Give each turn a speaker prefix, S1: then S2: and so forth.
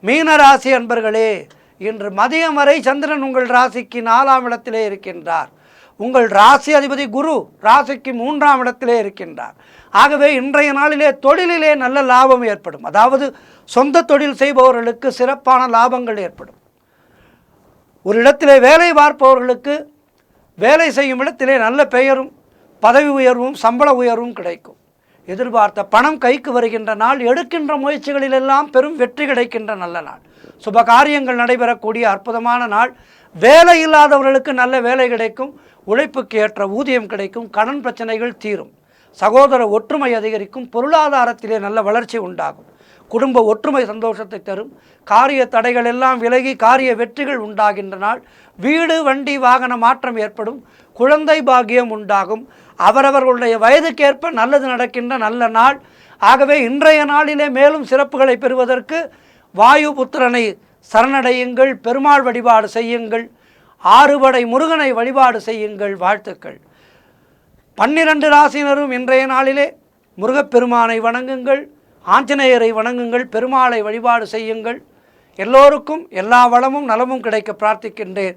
S1: மீன ராசி அன்பர்களே, இன்று மதியம் வரை சந்திரன் உங்கள் ராசிக்கு 4ஆம் இடத்திலே இருக்கின்றார். உங்கள் ராசி அதிபதி குரு ராசிக்கு 3ஆம் இடத்திலே இருக்கின்றார். ஆகவே இன்றைய நாளிலே தொழிலிலே நல்ல லாபம் ஏற்படும். அதாவது சொந்த தொழில் செய்பவர்களுக்கு சிறப்பான லாபங்கள் ஏற்படும். ஒரு இடத்திலே வேலை பார்ப்பவர்களுக்கு வேலை செய்யும் இடத்திலே நல்ல பெயரும் பதவி உயர்வும் சம்பள உயர்வும் கிடைக்கும். எதிர்பார்த்த பணம் கைக்கு வருகின்ற நாள், எடுக்கின்ற முயற்சிகளிலெல்லாம் பெரும் வெற்றி கிடைக்கின்ற நல்ல நாள், சுப காரியங்கள் நடைபெறக்கூடிய அற்புதமான நாள். வேலை இல்லாதவர்களுக்கு நல்ல வேலை கிடைக்கும், உழைப்புக்கு ஏற்ற ஊதியம் கிடைக்கும், கடன் பிரச்சனைகள் தீரும், சகோதர ஒற்றுமை அதிகரிக்கும், பொருளாதாரத்திலே நல்ல வளர்ச்சி உண்டாகும், குடும்ப ஒற்றுமை சந்தோஷத்தை தரும், காரிய தடைகள் எல்லாம் விலகி காரிய வெற்றிகள் உண்டாகின்ற நாள். வீடு வண்டி வாகன மாற்றம் ஏற்படும், குழந்தை பாக்கியம் உண்டாகும், அவரவர்களுடைய வயதுக்கேற்ப நல்லது நடக்கின்ற நல்ல நாள். ஆகவே இன்றைய நாளிலே மேலும் சிறப்புகளை பெறுவதற்கு வாயு புத்திரனை சரணடையுங்கள், பெருமாள் வழிபாடு செய்யுங்கள், ஆறுபடை முருகனை வழிபாடு செய்யுங்கள். வாழ்த்துக்கள். 12 ராசியினரும் இன்றைய நாளிலே முருகப்பெருமானை வணங்குங்கள், ஆஞ்சநேயரை வணங்குங்கள், பெருமாளை வழிபாடு செய்யுங்கள். எல்லோருக்கும் எல்லா வளமும் நலமும் கிடைக்க பிரார்த்திக்கின்றேன்.